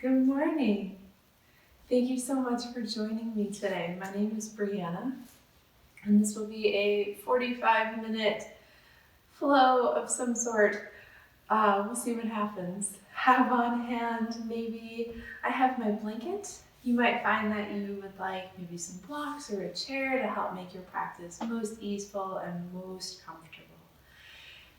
Good morning. Thank you so much for joining me today. My name is Brianna, and this will be a 45-minute flow of some sort. We'll see what happens. Have on hand, maybe I have my blanket. You might find that you would like maybe some blocks or a chair to help make your practice most easeful and most comfortable.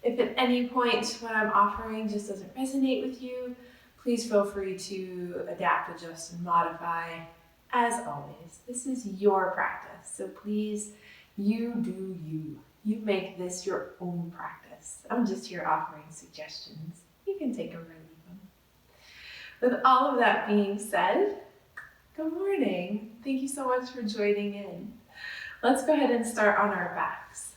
If at any point what I'm offering just doesn't resonate with you, please feel free to adapt, adjust, and modify. As always, this is your practice, so please, you do you. You make this your own practice. I'm just here offering suggestions. You can take them or leave them. With all of that being said, good morning. Thank you so much for joining in. Let's go ahead and start on our backs.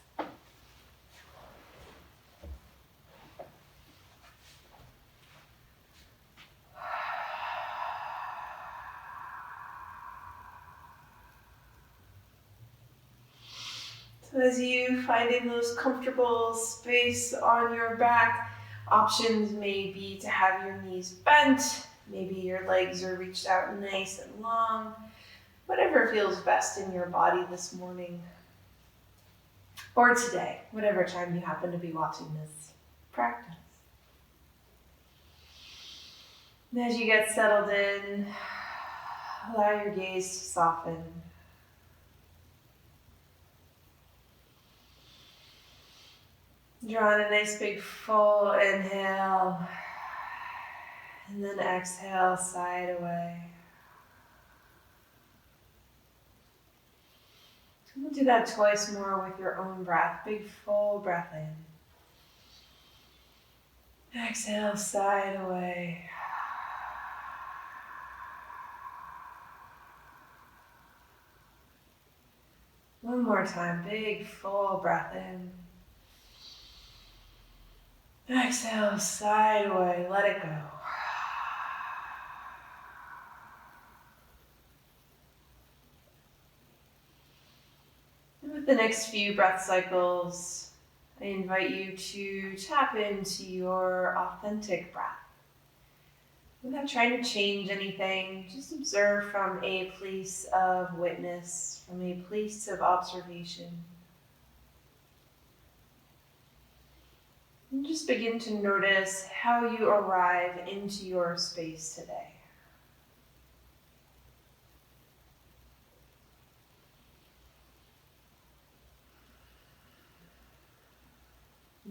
So as you find a most comfortable space on your back, options may be to have your knees bent, maybe your legs are reached out nice and long, whatever feels best in your body this morning or today, whatever time you happen to be watching this practice. And as you get settled in, allow your gaze to soften. Draw in a nice big full inhale, and then exhale, sigh it away. We'll do that twice more with your own breath. Big full breath in. Exhale, sigh it away. One more time, big full breath in. Exhale, sigh it away, let it go. And with the next few breath cycles, I invite you to tap into your authentic breath. Without trying to change anything, just observe from a place of witness, from a place of observation. And just begin to notice how you arrive into your space today.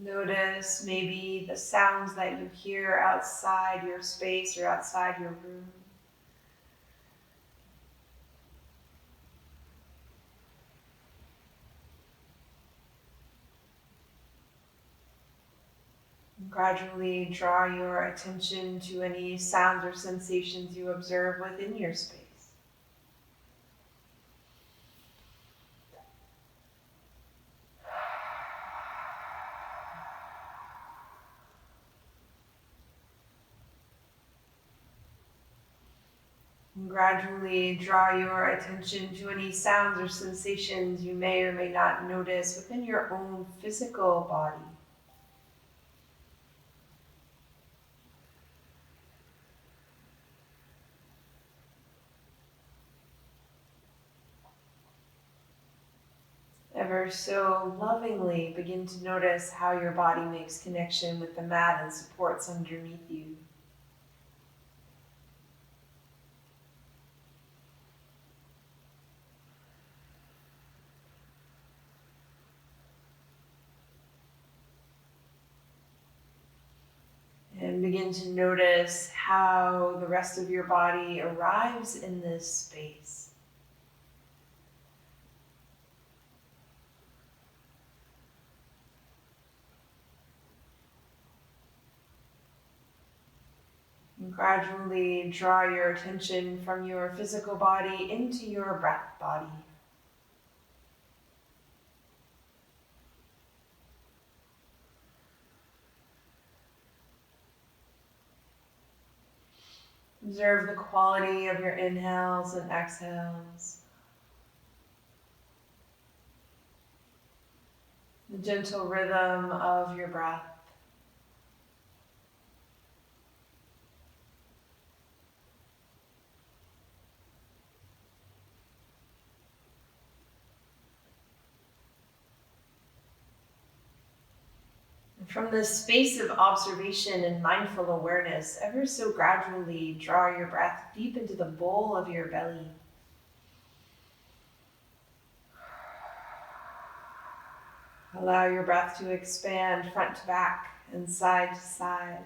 Notice maybe the sounds that you hear outside your space or outside your room. Gradually draw your attention to any sounds or sensations you observe within your space. And gradually draw your attention to any sounds or sensations you may or may not notice within your own physical body. Ever so lovingly begin to notice how your body makes connection with the mat and supports underneath you. And begin to notice how the rest of your body arrives in this space. And gradually draw your attention from your physical body into your breath body. Observe the quality of your inhales and exhales. The gentle rhythm of your breath. From this space of observation and mindful awareness, ever so gradually draw your breath deep into the bowl of your belly. Allow your breath to expand front to back and side to side.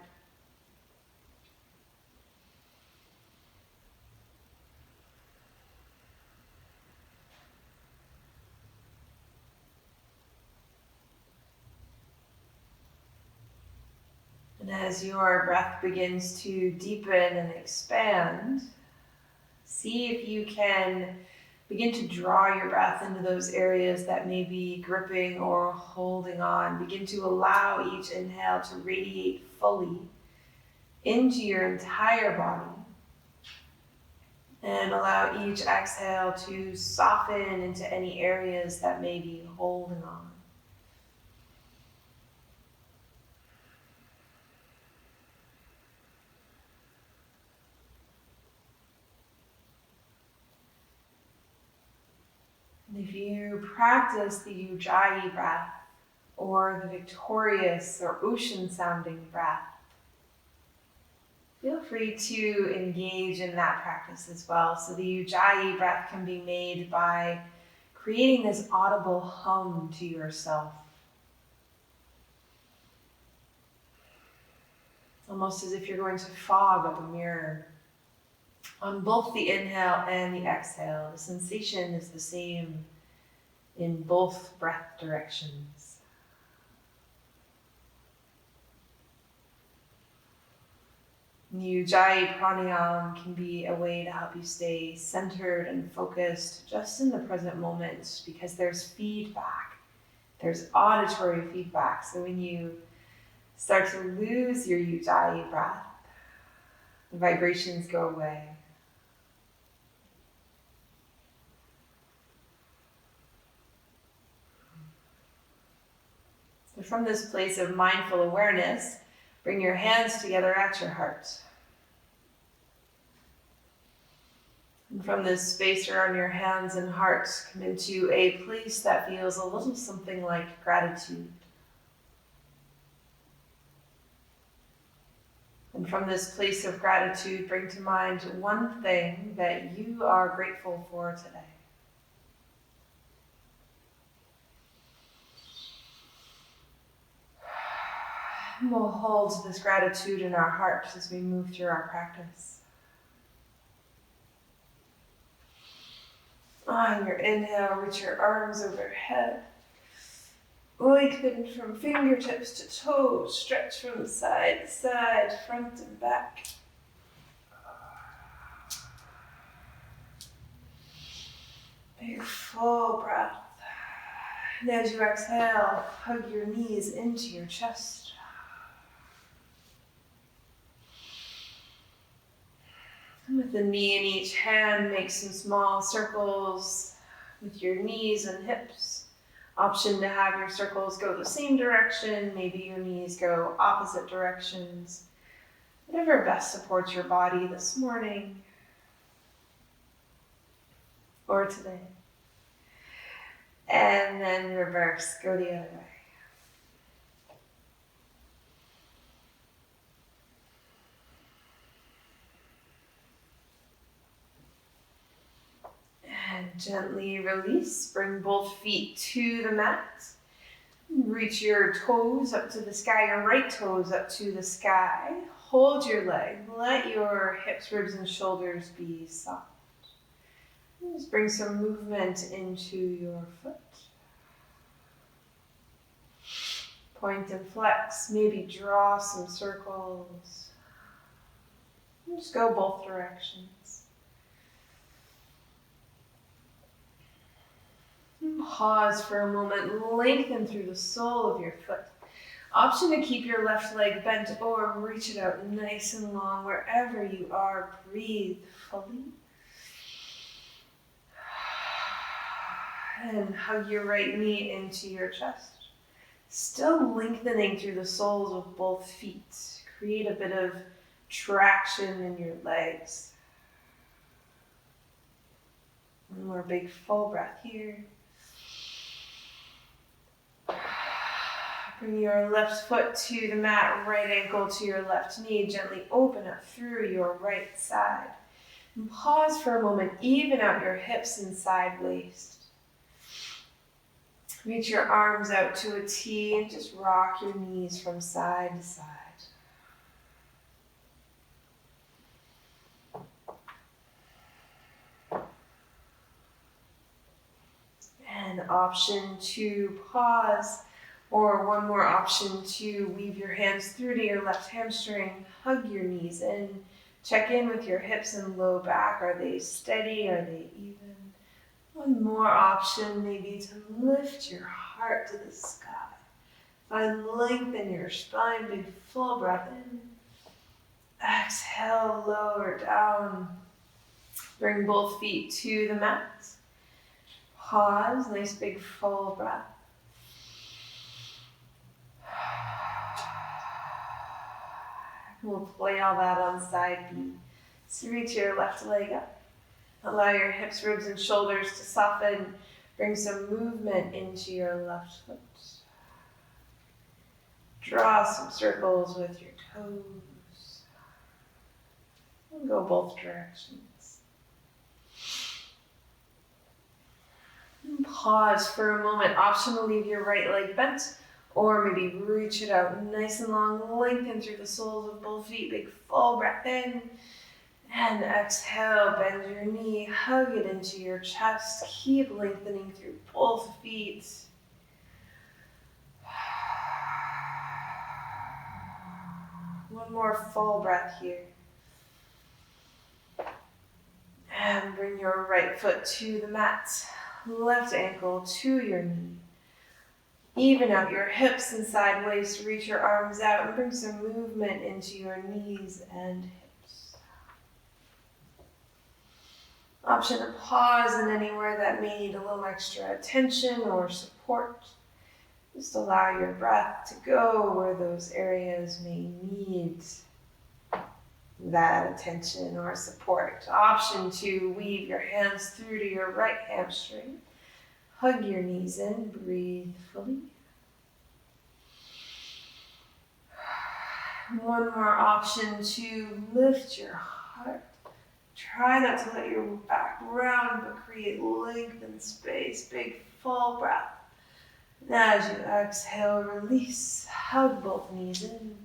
And as your breath begins to deepen and expand, see if you can begin to draw your breath into those areas that may be gripping or holding on. Begin to allow each inhale to radiate fully into your entire body. And allow each exhale to soften into any areas that may be holding on. And if you practice the Ujjayi breath, or the victorious or ocean sounding breath, feel free to engage in that practice as well. So the Ujjayi breath can be made by creating this audible hum to yourself. Almost as if you're going to fog up a mirror. On both the inhale and the exhale, the sensation is the same in both breath directions. Ujjayi pranayama can be a way to help you stay centered and focused just in the present moment, because there's feedback. There's auditory feedback. So when you start to lose your Ujjayi breath, the vibrations go away. So from this place of mindful awareness, bring your hands together at your heart. And from this space around your hands and heart, come into a place that feels a little something like gratitude. And from this place of gratitude, bring to mind one thing that you are grateful for today. And we'll hold this gratitude in our hearts as we move through our practice. On your inhale, reach your arms overhead. Lengthen from fingertips to toes, stretch from side to side, front and back. Big full breath. And as you exhale, hug your knees into your chest. And with the knee in each hand, make some small circles with your knees and hips. Option to have your circles go the same direction, maybe your knees go opposite directions. Whatever best supports your body this morning or today. And then reverse, go the other way. And gently release, bring both feet to the mat. Reach your toes up to the sky, your right toes up to the sky. Hold your leg, let your hips, ribs, and shoulders be soft. And just bring some movement into your foot. Point and flex, maybe draw some circles. And just go both directions. Pause for a moment, lengthen through the sole of your foot. Option to keep your left leg bent or reach it out nice and long wherever you are. Breathe fully. And hug your right knee into your chest. Still lengthening through the soles of both feet. Create a bit of traction in your legs. One more big full breath here. Bring your left foot to the mat, right ankle to your left knee. Gently open up through your right side. And pause for a moment, even out your hips and side waist. Reach your arms out to a T and just rock your knees from side to side. And option to pause, or one more option to weave your hands through to your left hamstring, hug your knees in, check in with your hips and low back. Are they steady? Are they even? One more option, maybe to lift your heart to the sky. Find length in your spine, big full breath in. Exhale, lower down. Bring both feet to the mat. Pause, nice big full breath. We'll play all that on side B. So reach your left leg up. Allow your hips, ribs, and shoulders to soften. Bring some movement into your left foot. Draw some circles with your toes. And go both directions. And pause for a moment. Option to leave your right leg bent, or maybe reach it out nice and long. Lengthen through the soles of both feet. Big full breath in. And exhale, bend your knee, hug it into your chest. Keep lengthening through both feet. One more full breath here. And bring your right foot to the mat. Left ankle to your knee. Even out your hips and side waist. Reach your arms out and bring some movement into your knees and hips. Option to pause in anywhere that may need a little extra attention or support. Just allow your breath to go where those areas may need that attention or support. Option to weave your hands through to your right hamstring. Hug your knees in, breathe fully. One more option to lift your heart. Try not to let your back round, but create length and space. Big full breath. And as you exhale, release. Hug both knees in.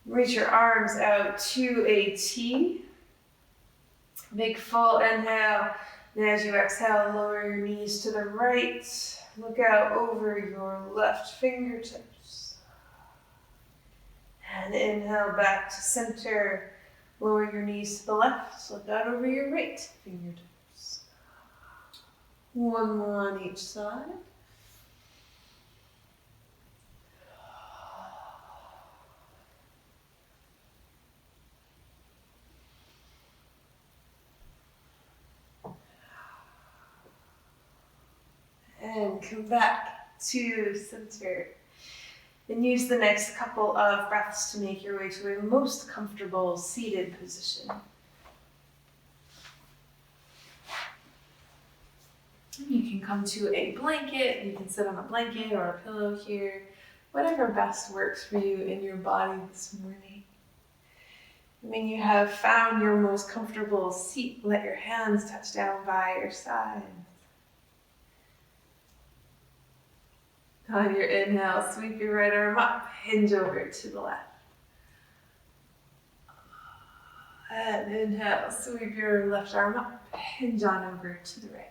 Reach your arms out to a T. Big full inhale. And as you exhale, lower your knees to the right. Look out over your left fingertips. And inhale back to center. Lower your knees to the left. Look out over your right fingertips. One more on each side. And come back to center. And use the next couple of breaths to make your way to a most comfortable seated position. You can come to a blanket, you can sit on a blanket or a pillow here, whatever best works for you in your body this morning. When you have found your most comfortable seat, let your hands touch down by your sides. On your inhale, sweep your right arm up, hinge over to the left. And inhale, sweep your left arm up, hinge on over to the right.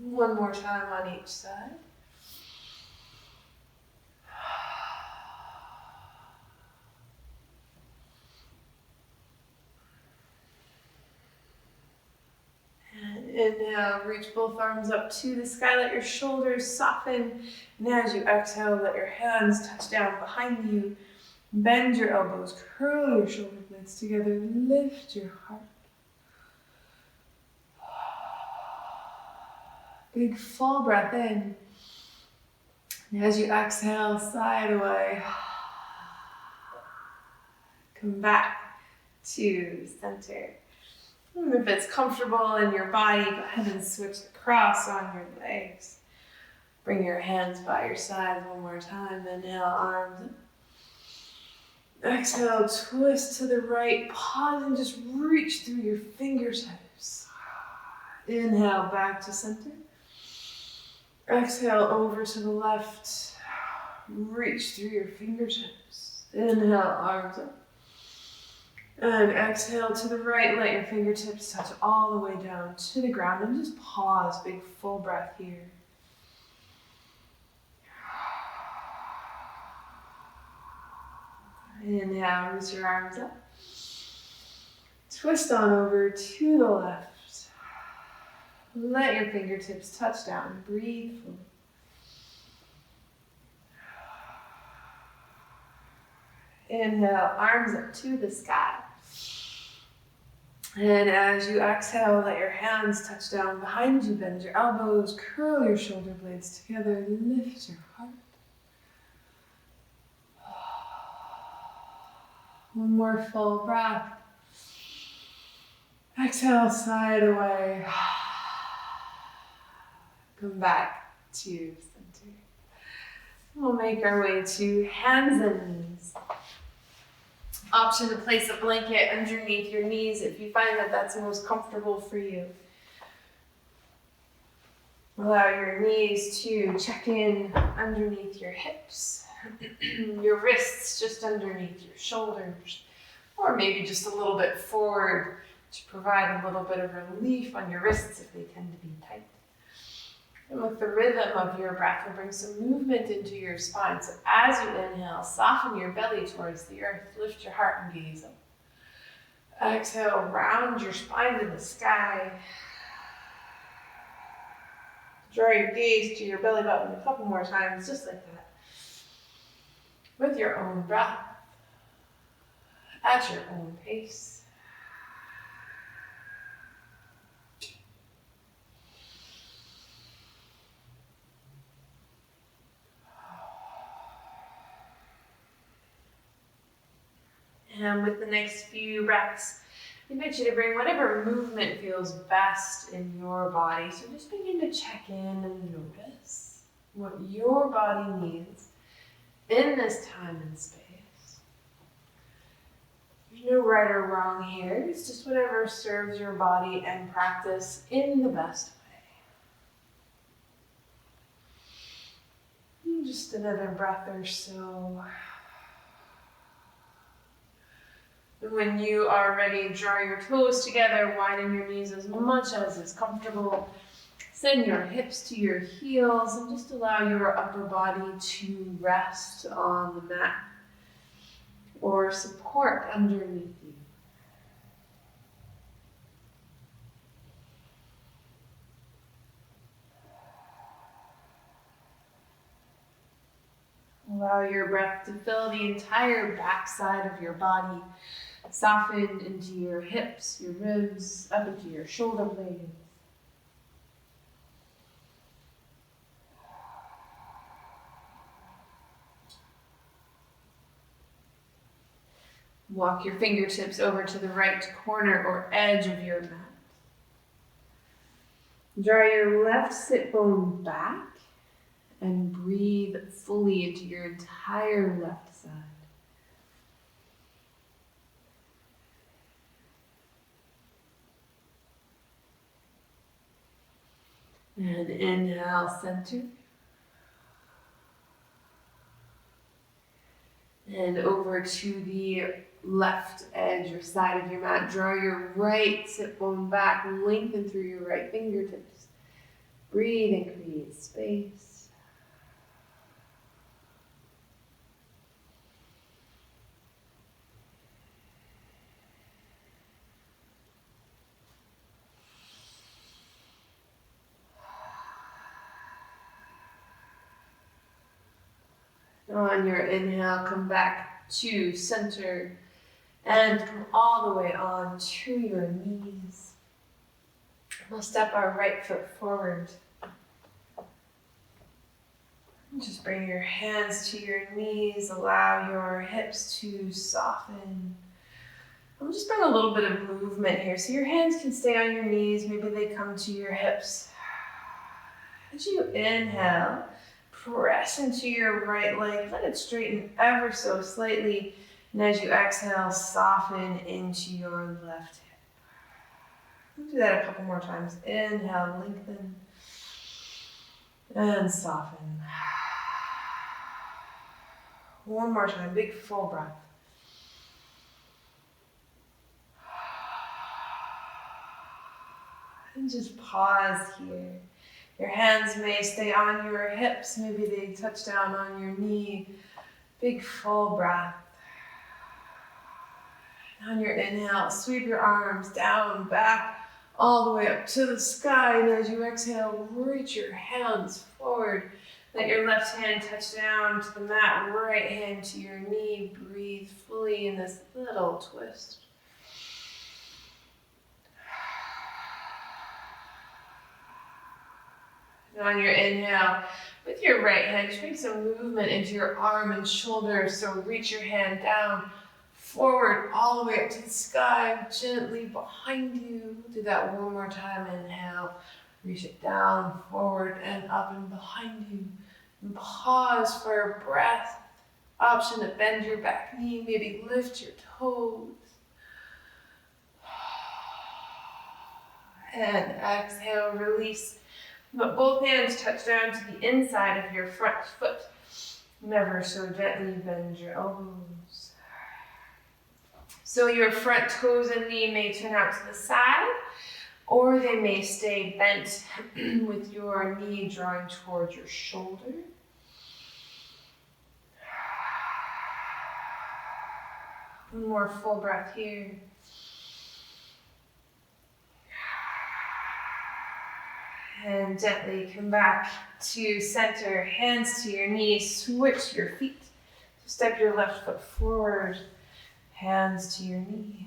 One more time on each side. And inhale, reach both arms up to the sky, let your shoulders soften. And as you exhale, let your hands touch down behind you. Bend your elbows, curl your shoulder blades together, lift your heart. Big full breath in. And as you exhale, sigh it away. Come back to center. And if it's comfortable in your body, go ahead and switch the cross on your legs. Bring your hands by your sides one more time. Inhale, arms up. Exhale, twist to the right. Pause and just reach through your fingertips. Inhale, back to center. Exhale, over to the left. Reach through your fingertips. Inhale, arms up. And exhale to the right. Let your fingertips touch all the way down to the ground. And just pause. Big full breath here. Inhale, reach your arms up. Twist on over to the left. Let your fingertips touch down. Breathe fully. Inhale, arms up to the sky. And as you exhale, let your hands touch down behind you. Bend your elbows, curl your shoulder blades together, lift your heart. One more full breath. Exhale, side away. Come back to center. We'll make our way to hands and knees. Option to place a blanket underneath your knees if you find that that's most comfortable for you. Allow your knees to check in underneath your hips, your wrists just underneath your shoulders, or maybe just a little bit forward to provide a little bit of relief on your wrists if they tend to be tight. And with the rhythm of your breath, we'll bring some movement into your spine. So as you inhale, soften your belly towards the earth. Lift your heart and gaze up. Exhale, round your spine to the sky. Draw your gaze to your belly button a couple more times, just like that. With your own breath, at your own pace. And with the next few breaths, I invite you to bring whatever movement feels best in your body. So just begin to check in and notice what your body needs in this time and space. There's no right or wrong here. It's just whatever serves your body and practice in the best way. And just another breath or so. When you are ready, draw your toes together, widen your knees as much as is comfortable. Send your hips to your heels and just allow your upper body to rest on the mat or support underneath you. Allow your breath to fill the entire backside of your body. Soften into your hips, your ribs, up into your shoulder blades. Walk your fingertips over to the right corner or edge of your mat. Draw your left sit bone back and breathe fully into your entire left side. And inhale, center. And over to the left edge or side of your mat. Draw your right sit bone back and lengthen through your right fingertips. Breathe and create space. On your inhale, come back to center and come all the way on to your knees. We'll step our right foot forward. Just bring your hands to your knees, allow your hips to soften. And just bring a little bit of movement here. So your hands can stay on your knees, maybe they come to your hips. As you inhale, press into your right leg. Let it straighten ever so slightly. And as you exhale, soften into your left hip. We'll do that a couple more times. Inhale, lengthen. And soften. One more time, big full breath. And just pause here. Your hands may stay on your hips. Maybe they touch down on your knee. Big full breath. On your inhale, sweep your arms down, back, all the way up to the sky. And as you exhale, reach your hands forward. Let your left hand touch down to the mat, right hand to your knee. Breathe fully in this little twist. And on your inhale, with your right hand, just make some movement into your arm and shoulder. So reach your hand down, forward, all the way up to the sky, gently behind you. Do that one more time. Inhale, reach it down, forward, and up and behind you. And pause for a breath. Option to bend your back knee, maybe lift your toes. And exhale, release. But both hands touch down to the inside of your front foot. Never so gently bend your elbows. So your front toes and knee may turn out to the side, or they may stay bent with your knee drawing towards your shoulder. One more full breath here. And gently come back to center, hands to your knees, switch your feet. Step your left foot forward, hands to your knee.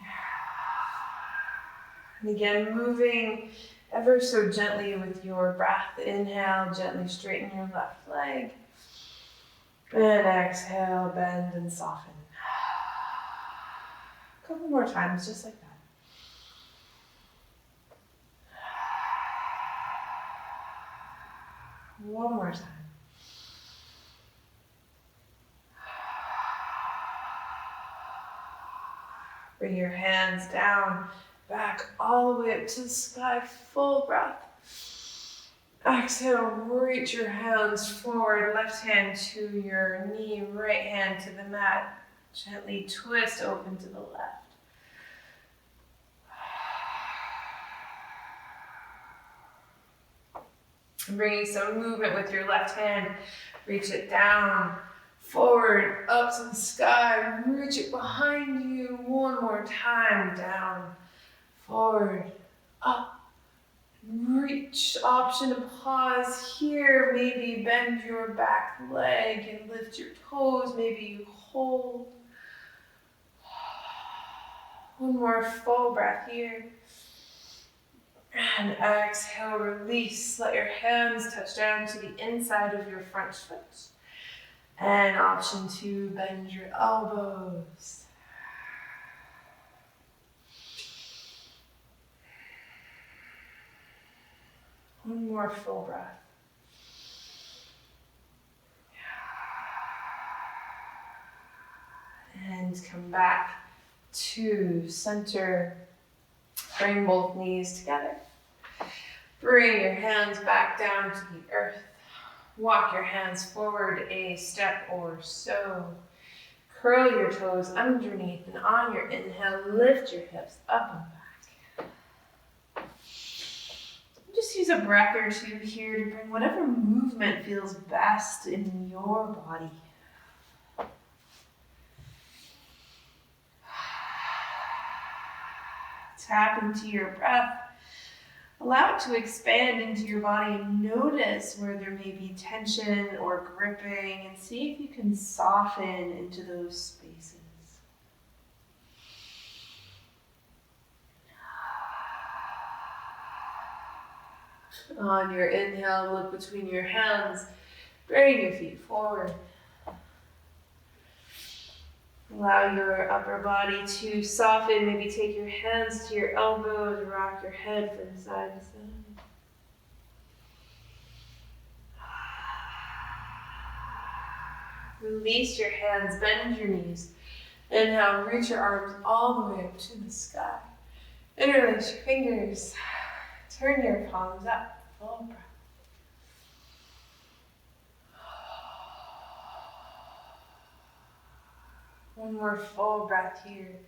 And again, moving ever so gently with your breath. Inhale, gently straighten your left leg. And exhale, bend and soften. A couple more times, just like that. One more time. Bring your hands down, back, all the way up to the sky, full breath. Exhale, reach your hands forward, left hand to your knee, right hand to the mat. Gently twist open to the left. Bringing some movement with your left hand, reach it down, forward, up to the sky, reach it behind you. One more time, down, forward, up, reach. Option to pause here, maybe bend your back leg and lift your toes, maybe you hold. One more full breath here. And exhale, release. Let your hands touch down to the inside of your front foot. And option to bend your elbows. One more full breath. And come back to center. Bring both knees together. Bring your hands back down to the earth. Walk your hands forward a step or so. Curl your toes underneath, and on your inhale, lift your hips up and back. Just use a breath or two here to bring whatever movement feels best in your body. Tap into your breath. Allow it to expand into your body and notice where there may be tension or gripping, and see if you can soften into those spaces. On your inhale, look between your hands. Bring your feet forward. Allow your upper body to soften. Maybe take your hands to your elbows, rock your head from side to side. Release your hands, bend your knees. Inhale, reach your arms all the way up to the sky. Interlace your fingers. Turn your palms up. Full breath. One more full breath here.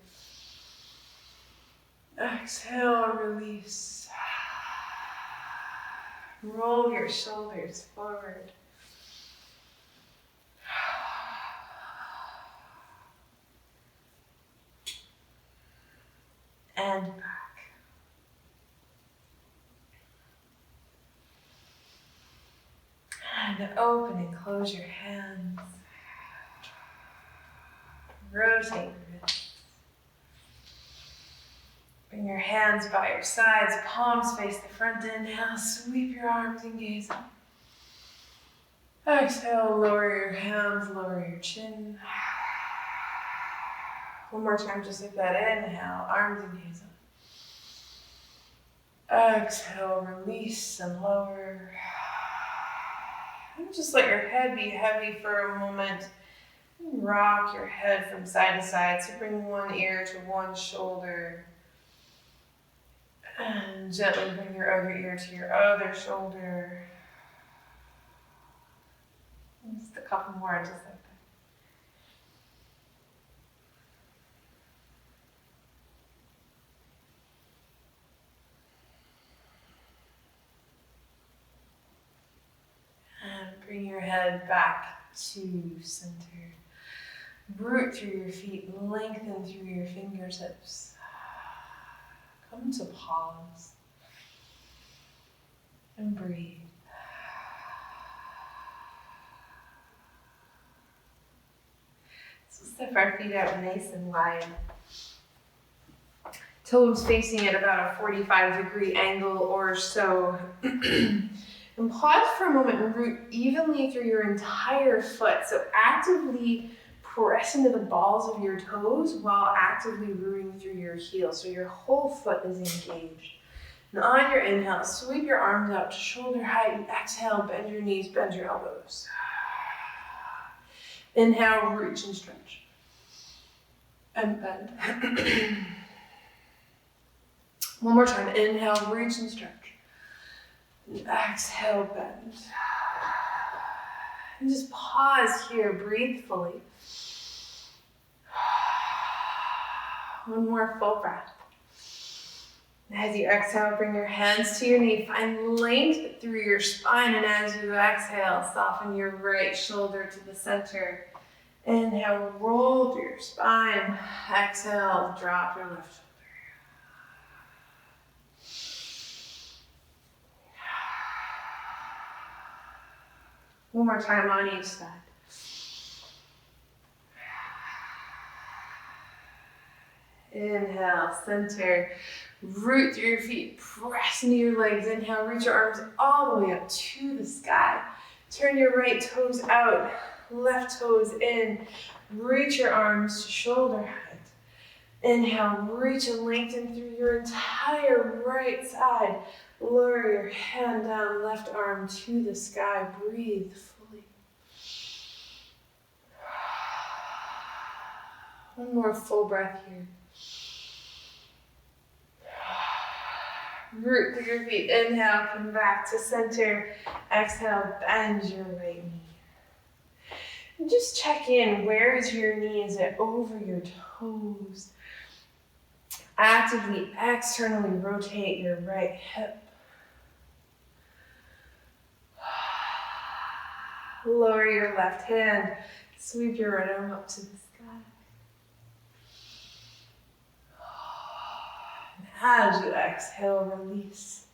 Exhale, release. Roll your shoulders forward. And back. And open and close your hands. Rotate your wrists. Bring your hands by your sides, palms face the front. Inhale, sweep your arms and gaze up. Exhale, lower your hands, lower your chin. One more time, just like that. Inhale, arms and gaze up. Exhale, release and lower. And just let your head be heavy for a moment. Rock your head from side to side. So bring one ear to one shoulder. And gently bring your other ear to your other shoulder. Just a couple more, just like that. And bring your head back to center. Root through your feet, lengthen through your fingertips. Come to pause. And breathe. So step our feet out nice and wide. Toes facing at about a 45-degree angle or so. And pause for a moment and root evenly through your entire foot. So actively press into the balls of your toes while actively rooting through your heels. So your whole foot is engaged. And on your inhale, sweep your arms out to shoulder height. And exhale, bend your knees, bend your elbows. Inhale, reach and stretch. And bend. One more time. Inhale, reach and stretch. And exhale, bend. And just pause here, breathe fully. One more full breath. As you exhale, bring your hands to your knee. Find length through your spine. And as you exhale, soften your right shoulder to the center. Inhale, roll through your spine. Exhale, drop your left shoulder. One more time on each side. Inhale, center, root through your feet, press into your legs. Inhale, reach your arms all the way up to the sky. Turn your right toes out, left toes in. Reach your arms to shoulder height. Inhale, reach and lengthen through your entire right side. Lower your hand down, left arm to the sky. Breathe fully. One more full breath here. Root through your feet. Inhale, come back to center. Exhale, bend your right knee. And just check in. Where is your knee? Is it over your toes? Actively, externally rotate your right hip. Lower your left hand. Sweep your right arm up to the sky. And as you exhale, release.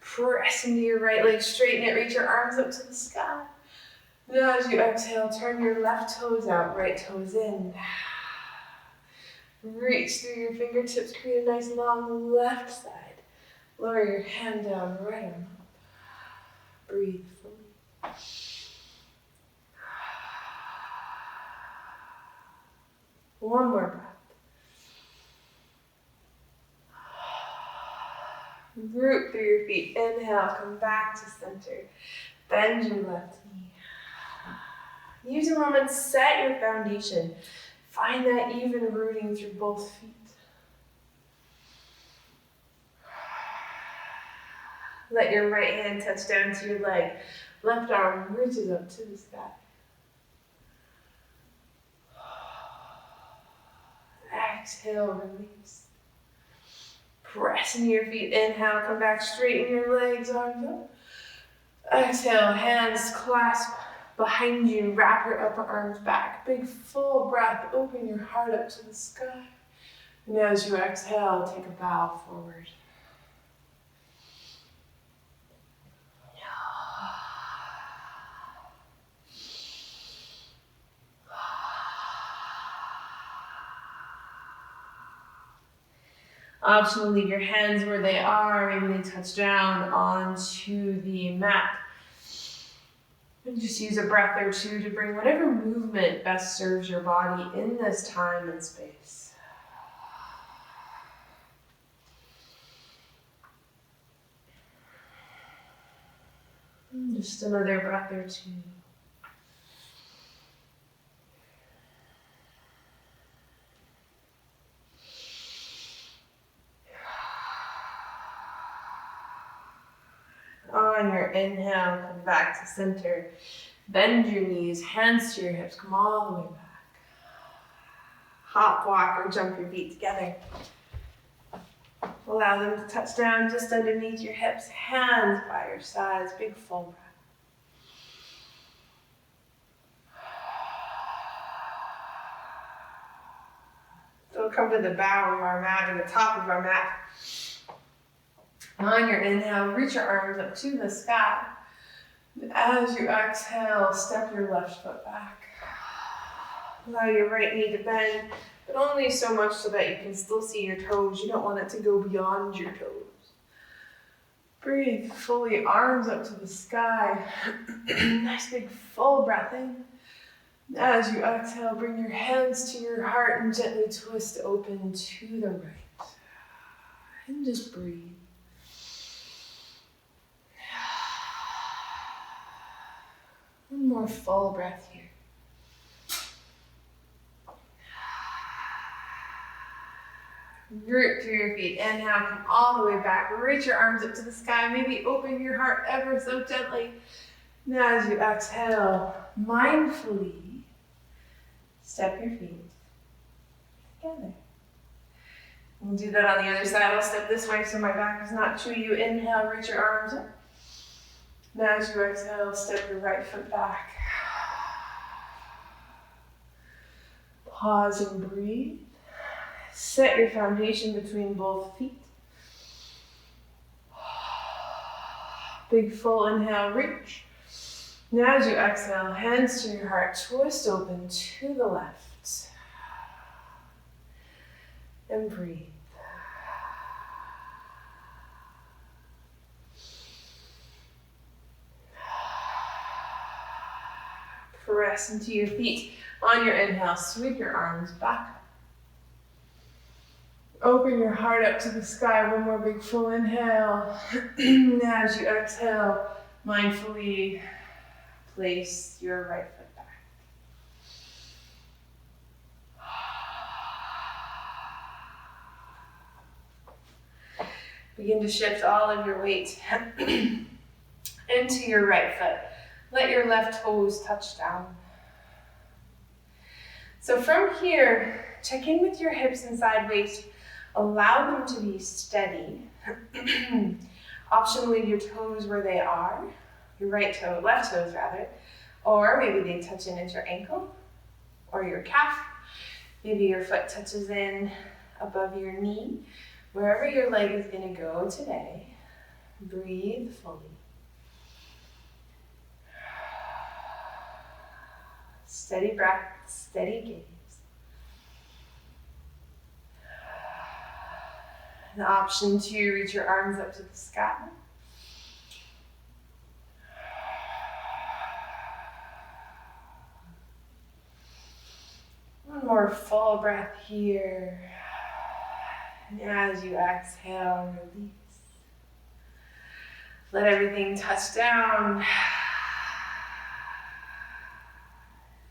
Press into your right leg, straighten it, reach your arms up to the sky. And as you exhale, turn your left toes out, right toes in. Reach through your fingertips, create a nice long left side. Lower your hand down, right arm up. Breathe fully. One more breath. Root through your feet. Inhale, come back to center. Bend your left knee. Use a moment, set your foundation. Find that even rooting through both feet. Let your right hand touch down to your leg. Left arm reaches up to the sky. Exhale, release. Press into your feet. Inhale, come back, straighten your legs, arms up. Exhale, hands clasp behind you. Wrap your upper arms back. Big full breath. Open your heart up to the sky. And as you exhale, take a bow forward. Optional, leave your hands where they are. Maybe they touch down onto the mat. And just use a breath or two to bring whatever movement best serves your body in this time and space. And just another breath or two. On your inhale, come back to center. Bend your knees, hands to your hips, come all the way back. Hop, walk, or jump your feet together. Allow them to touch down just underneath your hips, hands by your sides, big full breath. So we'll come to the bow of our mat, or the top of our mat. On your inhale, reach your arms up to the sky. As you exhale, step your left foot back. Allow your right knee to bend, but only so much so that you can still see your toes. You don't want it to go beyond your toes. Breathe fully, arms up to the sky. Nice big full breath in. As you exhale, bring your hands to your heart and gently twist open to the right. And just breathe. One more full breath here. Root through your feet. Inhale, come all the way back. Reach your arms up to the sky. Maybe open your heart ever so gently. Now as you exhale, mindfully step your feet together. We'll do that on the other side. I'll step this way so my back is not to you. Inhale, reach your arms up. Now as you exhale, step your right foot back. Pause and breathe. Set your foundation between both feet. Big full inhale, reach. Now as you exhale, hands to your heart, twist open to the left. And breathe. Press into your feet. On your inhale, sweep your arms back. Open your heart up to the sky. One more big full inhale. As you exhale, mindfully place your right foot back. Begin to shift all of your weight into your right foot. Let your left toes touch down. So from here, check in with your hips and side waist. Allow them to be steady. Optionally, your toes where they are, your left toes rather, or maybe they touch in at your ankle or your calf. Maybe your foot touches in above your knee. Wherever your leg is going to go today, breathe fully. Steady breath, steady gaze. An option to reach your arms up to the sky. One more full breath here. And as you exhale, release. Let everything touch down.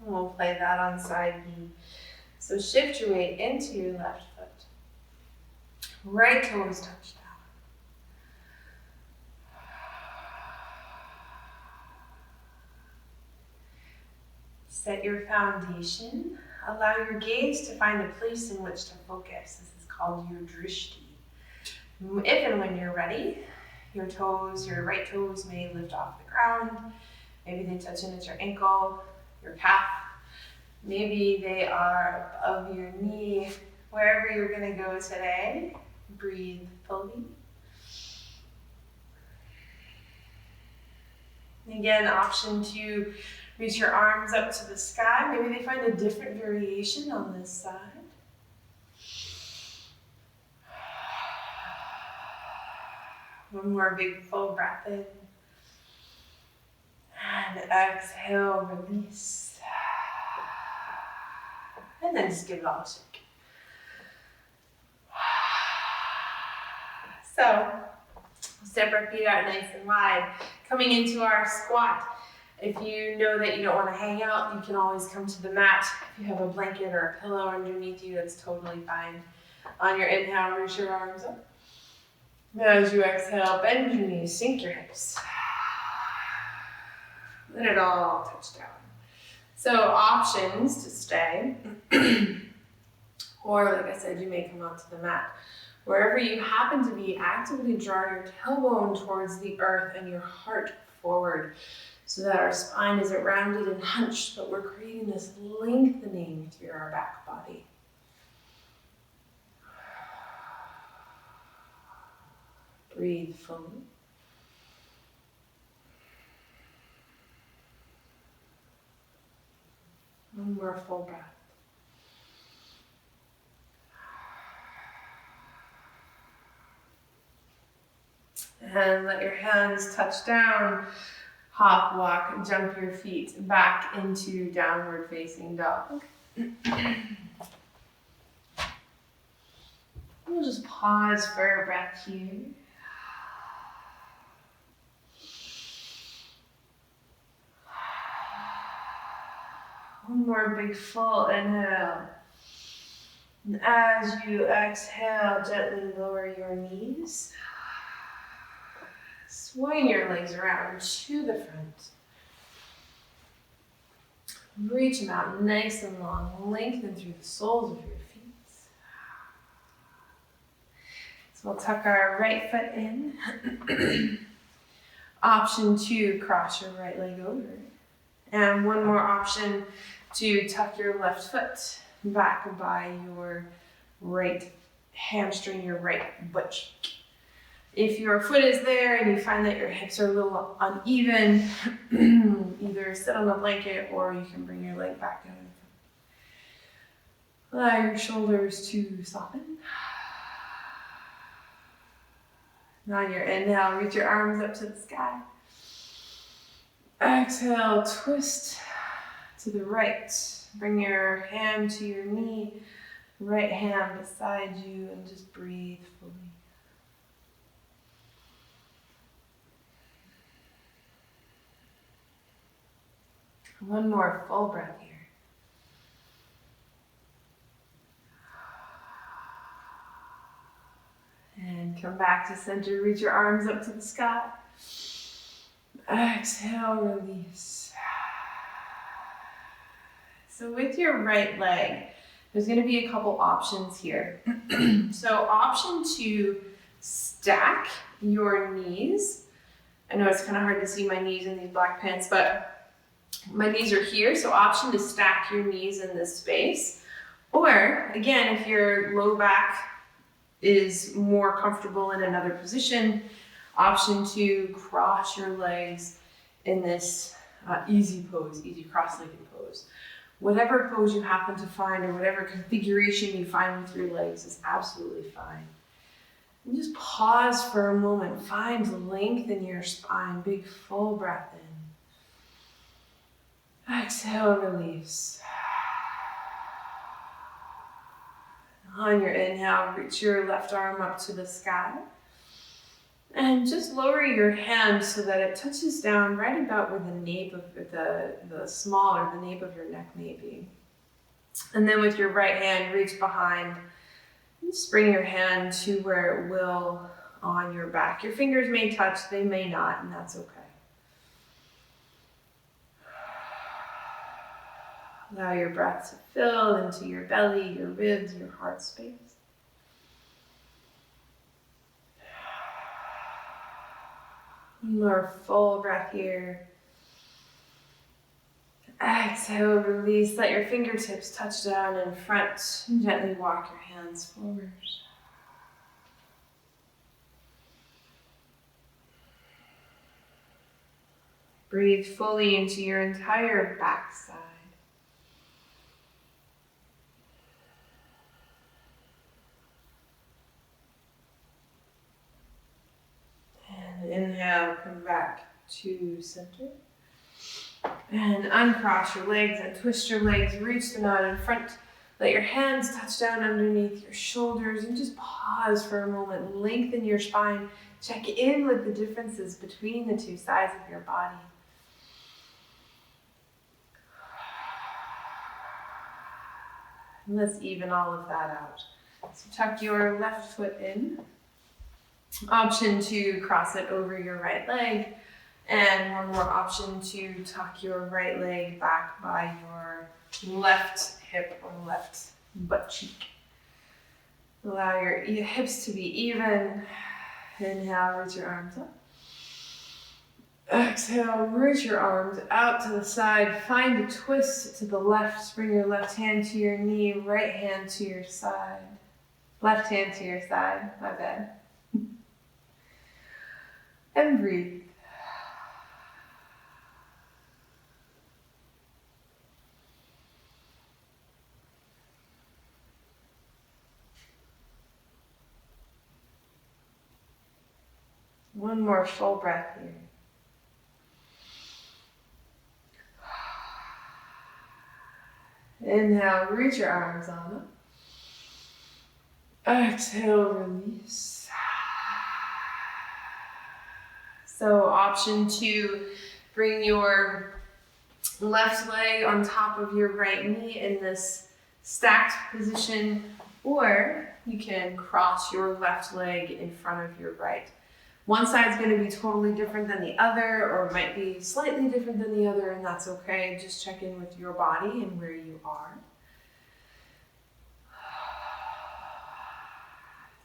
And we'll play that on side B. So shift your weight into your left foot. Right toes touch down. Set your foundation. Allow your gaze to find a place in which to focus. This is called your drishti. If and when you're ready, your toes, your right toes may lift off the ground. Maybe they touch in at your ankle, your calf. Maybe they are above your knee. Wherever you're going to go today, breathe fully. Again, option to reach your arms up to the sky. Maybe they find a different variation on this side. One more big full breath in. And exhale, release. And then just give it all a shake. So, step our feet out nice and wide. Coming into our squat. If you know that you don't want to hang out, you can always come to the mat. If you have a blanket or a pillow underneath you, that's totally fine. On your inhale, reach your arms up. As you exhale, bend your knees, sink your hips. Let it all touch down. So options to stay, or like I said, you may come onto the mat. Wherever you happen to be, actively draw your tailbone towards the earth and your heart forward so that our spine isn't rounded and hunched, but we're creating this lengthening through our back body. Breathe fully. One more full breath. And let your hands touch down. Hop, walk, jump your feet back into downward facing dog. We'll just pause for a breath here. One more big full inhale. And as you exhale, gently lower your knees. Swing your legs around to the front. Reach them out nice and long. Lengthen through the soles of your feet. So we'll tuck our right foot in. Option 2, cross your right leg over. And one more option to tuck your left foot back by your right hamstring, your right butt cheek. If your foot is there and you find that your hips are a little uneven, either sit on a blanket or you can bring your leg back down. Allow your shoulders to soften. And on your inhale, reach your arms up to the sky. Exhale, twist to the right. Bring your hand to your knee, right hand beside you, and just breathe fully. One more full breath here. And come back to center. Reach your arms up to the sky. Exhale, release. So with your right leg, there's going to be a couple options here. So option 2, stack your knees. I know it's kind of hard to see my knees in these black pants, but my knees are here. So option to stack your knees in this space. Or again, if your low back is more comfortable in another position, option 2, cross your legs in this easy pose, easy cross-legged pose. Whatever pose you happen to find or whatever configuration you find with your legs is absolutely fine. And just pause for a moment. Find length in your spine. Big full breath in. Exhale, release. On your inhale, reach your left arm up to the sky. And just lower your hand so that it touches down right about where the nape of the small or the nape of your neck may be. And then with your right hand, reach behind. Just bring your hand to where it will on your back. Your fingers may touch, they may not, and that's okay. Allow your breath to fill into your belly, your ribs, your heart space. One more full breath here. Exhale, release. Let your fingertips touch down in front and gently walk your hands forward. Breathe fully into your entire backside. And inhale, come back to center. And uncross your legs and twist your legs. Reach them out in front. Let your hands touch down underneath your shoulders and just pause for a moment. Lengthen your spine. Check in with the differences between the two sides of your body. And let's even all of that out. So tuck your left foot in. Option to cross it over your right leg. And one more option to tuck your right leg back by your left hip or left butt cheek. Allow your hips to be even. Inhale, reach your arms up. Exhale, reach your arms out to the side. Find a twist to the left. Bring your left hand to your knee, right hand to your side. Left hand to your side, my bad. And breathe. One more full breath here. Inhale, reach your arms on up. Exhale, release. So option to bring your left leg on top of your right knee in this stacked position, or you can cross your left leg in front of your right. One side's going to be totally different than the other, or might be slightly different than the other, and that's okay. Just check in with your body and where you are.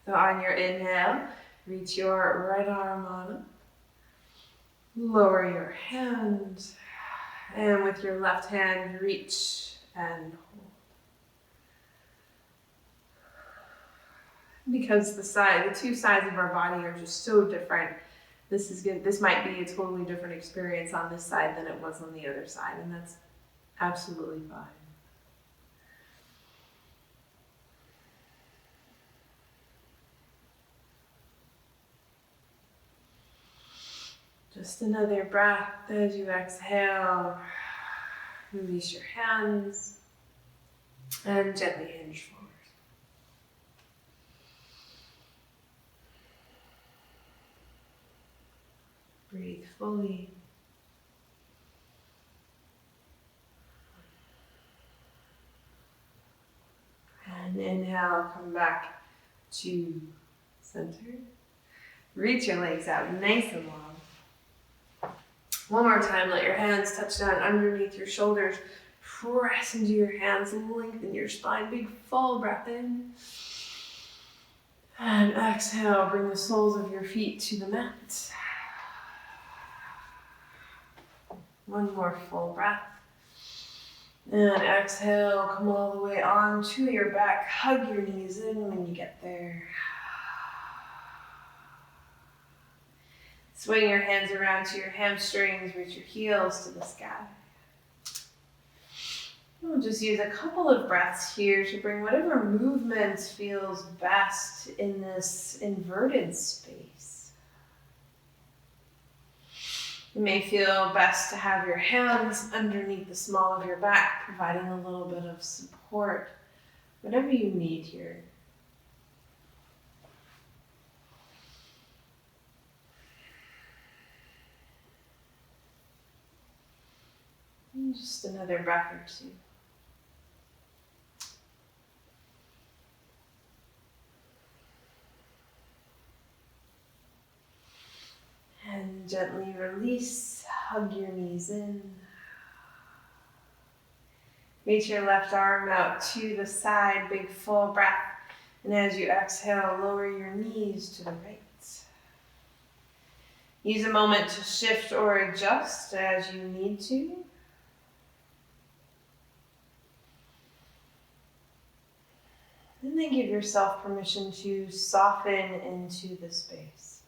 So on your inhale, reach your right arm on up. Lower your hand, and with your left hand, reach and hold. Because the two sides of our body are just so different, this might be a totally different experience on this side than it was on the other side, and that's absolutely fine. Just another breath as you exhale. Release your hands and gently hinge forward. Breathe fully. And inhale, come back to center. Reach your legs out nice and long. One more time, let your hands touch down underneath your shoulders. Press into your hands, lengthen your spine. Big full breath in. And exhale, bring the soles of your feet to the mat. One more full breath. And exhale, come all the way on to your back. Hug your knees in when you get there. Swing your hands around to your hamstrings, reach your heels to the sky. We'll just use a couple of breaths here to bring whatever movement feels best in this inverted space. It may feel best to have your hands underneath the small of your back, providing a little bit of support, whatever you need here. Just another breath or two. And gently release, hug your knees in. Reach your left arm out to the side, big full breath. And as you exhale, lower your knees to the right. Use a moment to shift or adjust as you need to. And then give yourself permission to soften into the space.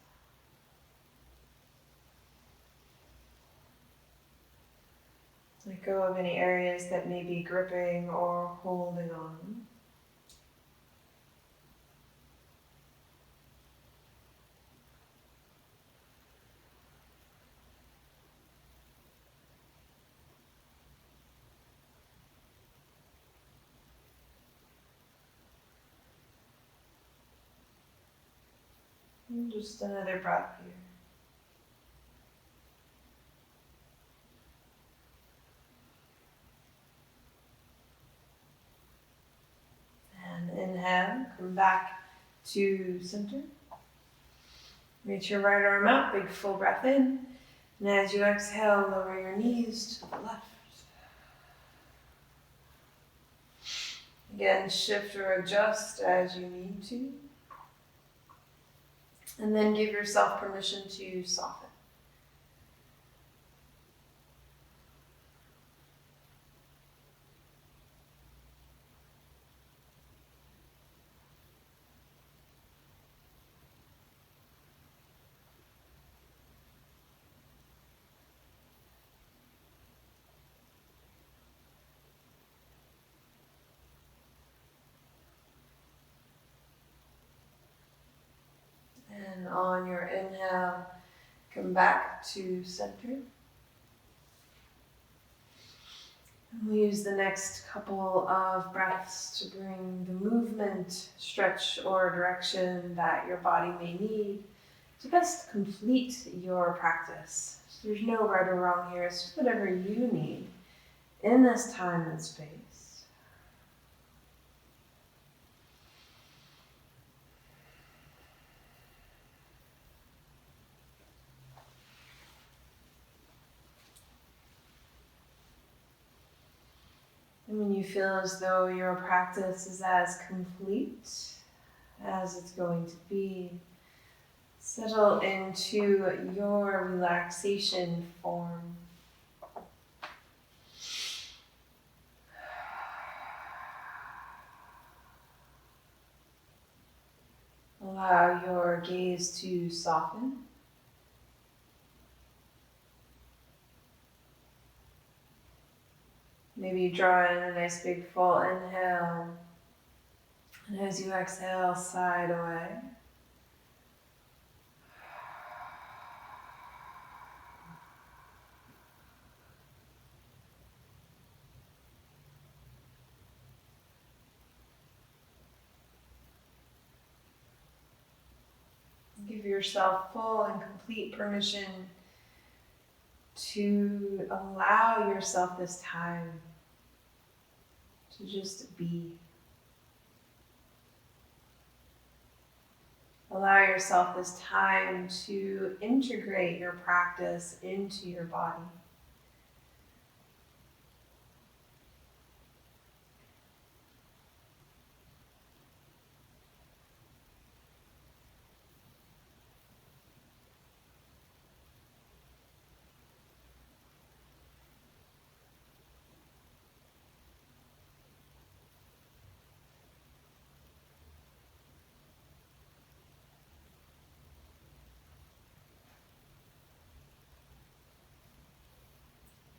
Let go of any areas that may be gripping or holding on. And just another breath here. And inhale, come back to center. Reach your right arm out, big full breath in. And as you exhale, lower your knees to the left. Again, shift or adjust as you need to. And then give yourself permission to soften. And on your inhale, come back to center. And we'll use the next couple of breaths to bring the movement, stretch, or direction that your body may need to best complete your practice. So there's no right or wrong here. It's just whatever you need in this time and space. And when you feel as though your practice is as complete as it's going to be, settle into your relaxation form. Allow your gaze to soften. Maybe draw in a nice big full inhale, and as you exhale, side away. Give yourself full and complete permission to allow yourself this time to just be. Allow yourself this time to integrate your practice into your body.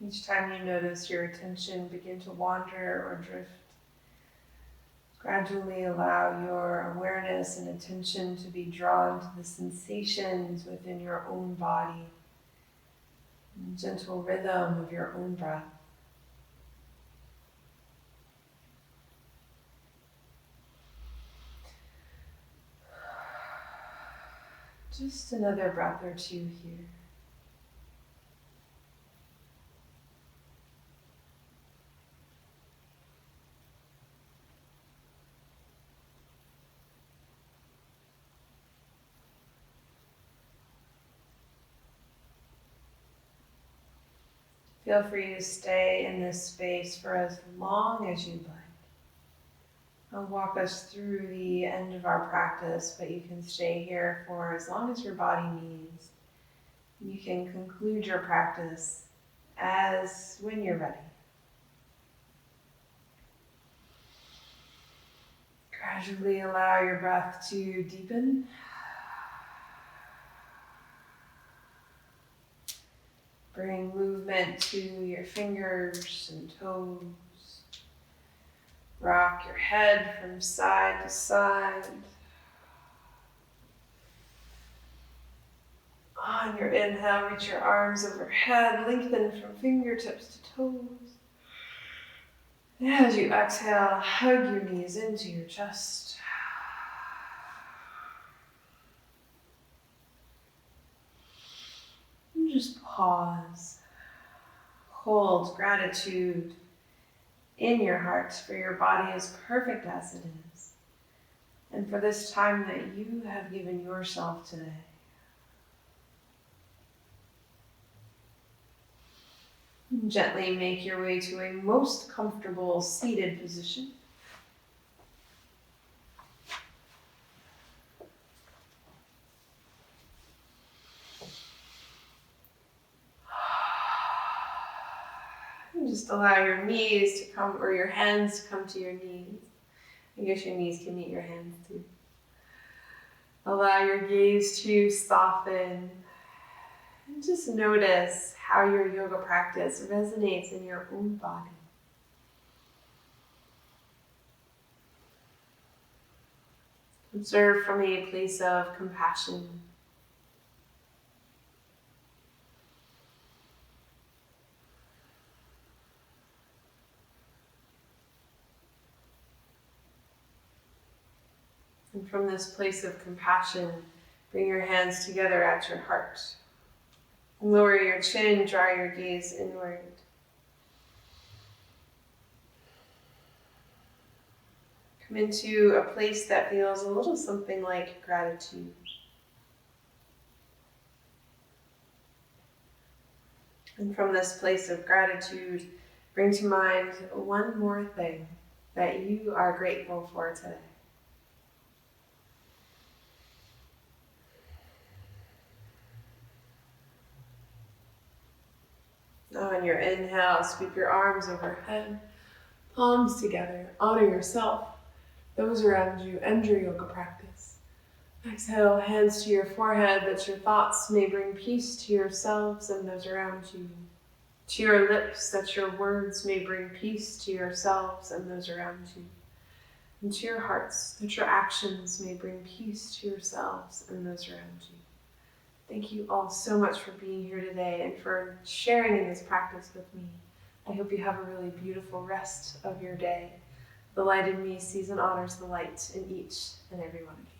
Each time you notice your attention begin to wander or drift, gradually allow your awareness and attention to be drawn to the sensations within your own body, and gentle rhythm of your own breath. Just another breath or two here. Feel free to stay in this space for as long as you'd like. I'll walk us through the end of our practice, but you can stay here for as long as your body needs. You can conclude your practice as when you're ready. Gradually allow your breath to deepen. Bring movement to your fingers and toes. Rock your head from side to side. On your inhale, reach your arms overhead, lengthen from fingertips to toes. As you exhale, hug your knees into your chest. And just pause. Hold gratitude in your heart for your body is perfect as it is, and for this time that you have given yourself today. Gently make your way to a most comfortable seated position. And just allow your knees to come, or your hands to come to your knees. I guess your knees can meet your hands too. Allow your gaze to soften. And just notice how your yoga practice resonates in your own body. Observe from a place of compassion. And from this place of compassion, bring your hands together at your heart. Lower your chin, draw your gaze inward. Come into a place that feels a little something like gratitude. And from this place of gratitude, bring to mind one more thing that you are grateful for today. Now on your inhale, sweep your arms overhead, palms together. Honor yourself, those around you, and your yoga practice. Exhale, hands to your forehead, that your thoughts may bring peace to yourselves and those around you. To your lips, that your words may bring peace to yourselves and those around you. And to your hearts, that your actions may bring peace to yourselves and those around you. Thank you all so much for being here today and for sharing in this practice with me. I hope you have a really beautiful rest of your day. The light in me sees and honors the light in each and every one of you.